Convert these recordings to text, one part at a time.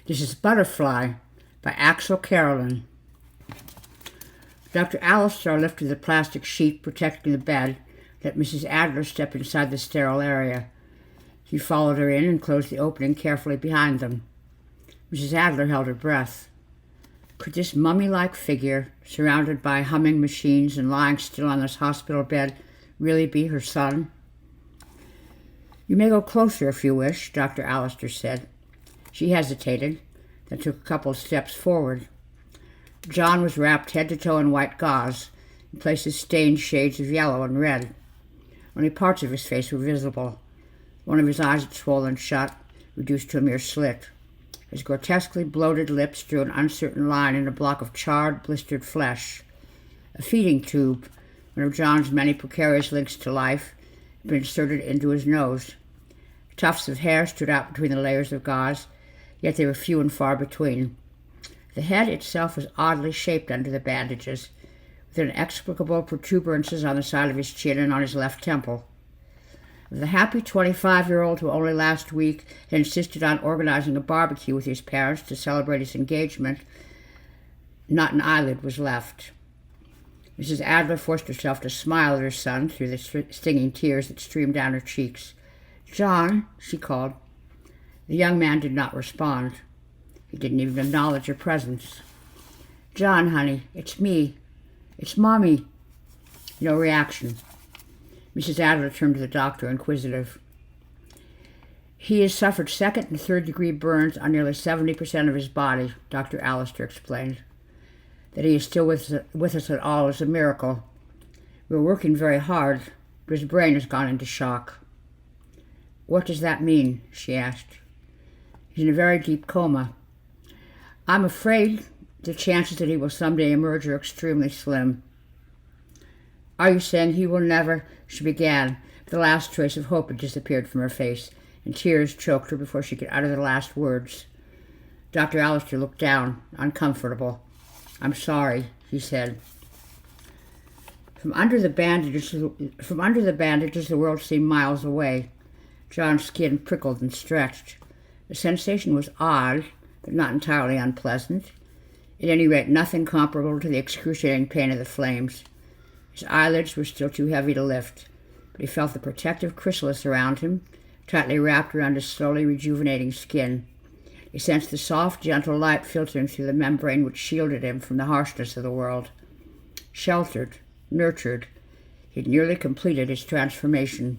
This is Butterfly by Axelle Carolyn. Dr. Alistair lifted the plastic sheet protecting the bed, let Mrs. Adler step inside the sterile area. He followed her in and closed the opening carefully behind them. Mrs. Adler held her breath. Could this mummy-like figure, surrounded by humming machines and lying still on this hospital bed, really be her son? You may go closer if you wish, Dr. Alistair said. She hesitated, then took a couple of steps forward. John was wrapped head to toe in white gauze, in places stained shades of yellow and red. Only parts of his face were visible. One of his eyes had swollen shut, reduced to a mere slit. His grotesquely bloated lips drew an uncertain line in a block of charred, blistered flesh. A feeding tube, one of John's many precarious links to life, had been inserted into his nose. Tufts of hair stood out between the layers of gauze, yet they were few and far between. The head itself was oddly shaped under the bandages, with inexplicable protuberances on the side of his chin and on his left temple. The happy 25-year-old who only last week had insisted on organizing a barbecue with his parents to celebrate his engagement, not an eyelid was left. Mrs. Adler forced herself to smile at her son through the stinging tears that streamed down her cheeks. "John," she called. The young man did not respond. He didn't even acknowledge her presence. "John, honey, it's me. It's Mommy." No reaction. Mrs. Adler turned to the doctor, inquisitive. "He has suffered second and third degree burns on nearly 70% of his body," Dr. Alistair explained. "That he is still with us at all is a miracle. We're working very hard, but his brain has gone into shock." "What does that mean?" she asked. "He's in a very deep coma. I'm afraid the chances that he will someday emerge are extremely slim." "Are you saying he will never—" she began, but the last trace of hope had disappeared from her face, and tears choked her before she could utter the last words. Dr. Alistair looked down, uncomfortable. "I'm sorry," he said. From under the bandages, the world seemed miles away. John's skin prickled and stretched. The sensation was odd, but not entirely unpleasant. At any rate, nothing comparable to the excruciating pain of the flames. His eyelids were still too heavy to lift, but he felt the protective chrysalis around him, tightly wrapped around his slowly rejuvenating skin. He sensed the soft, gentle light filtering through the membrane which shielded him from the harshness of the world. Sheltered, nurtured, he had nearly completed his transformation.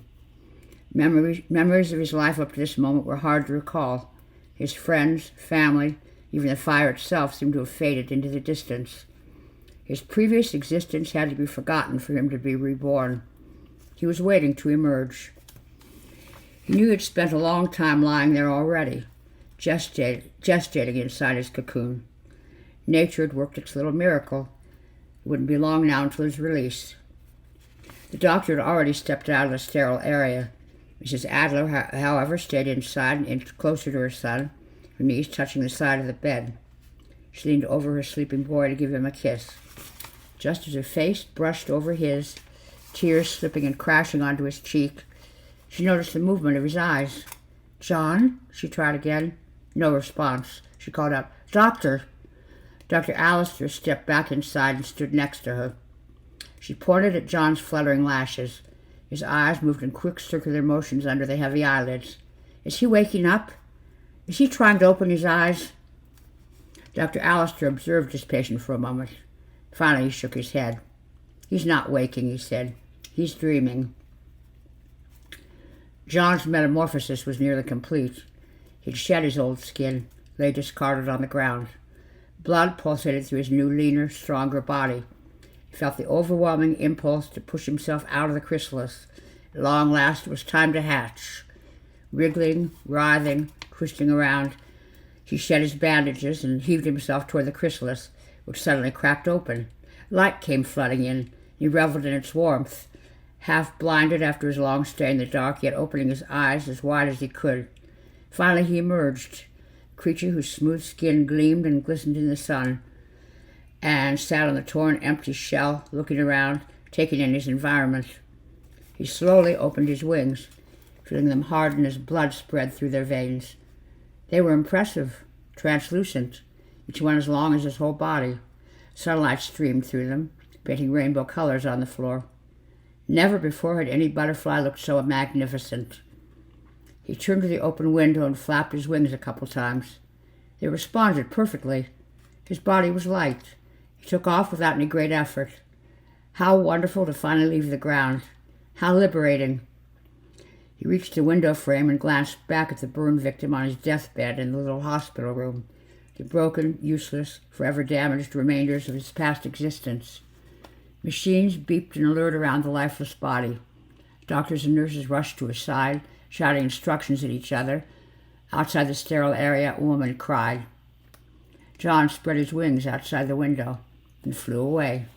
Memories of his life up to this moment were hard to recall. His friends, family, even the fire itself seemed to have faded into the distance. His previous existence had to be forgotten for him to be reborn. He was waiting to emerge. He knew he had spent a long time lying there already, gestating inside his cocoon. Nature had worked its little miracle. It wouldn't be long now until his release. The doctor had already stepped out of the sterile area. Mrs. Adler, however, stayed inside and inched closer to her son, her knees touching the side of the bed. She leaned over her sleeping boy to give him a kiss. Just as her face brushed over his, tears slipping and crashing onto his cheek, she noticed the movement of his eyes. "John?" she tried again. No response. She called out, "Doctor!" Dr. Alistair stepped back inside and stood next to her. She pointed at John's fluttering lashes. His eyes moved in quick circular motions under the heavy eyelids. "Is he waking up? Is he trying to open his eyes?" Dr. Alistair observed his patient for a moment. Finally, he shook his head. "He's not waking," he said. "He's dreaming." John's metamorphosis was nearly complete. He'd shed his old skin, lay discarded on the ground. Blood pulsated through his new, leaner, stronger body. He felt the overwhelming impulse to push himself out of the chrysalis. At long last, it was time to hatch. Wriggling, writhing, twisting around, he shed his bandages and heaved himself toward the chrysalis, which suddenly cracked open. Light came flooding in. He reveled in its warmth, half blinded after his long stay in the dark, yet opening his eyes as wide as he could. Finally he emerged, a creature whose smooth skin gleamed and glistened in the sun, and sat on the torn, empty shell, looking around, taking in his environment. He slowly opened his wings, feeling them harden as blood spread through their veins. They were impressive, translucent, each one as long as his whole body. Sunlight streamed through them, painting rainbow colors on the floor. Never before had any butterfly looked so magnificent. He turned to the open window and flapped his wings a couple times. They responded perfectly. His body was light. He took off without any great effort. How wonderful to finally leave the ground. How liberating. He reached the window frame and glanced back at the burn victim on his deathbed in the little hospital room, the broken, useless, forever damaged remainders of his past existence. Machines beeped and alert around the lifeless body. Doctors and nurses rushed to his side, shouting instructions at each other. Outside the sterile area, a woman cried. John spread his wings outside the window and flew away.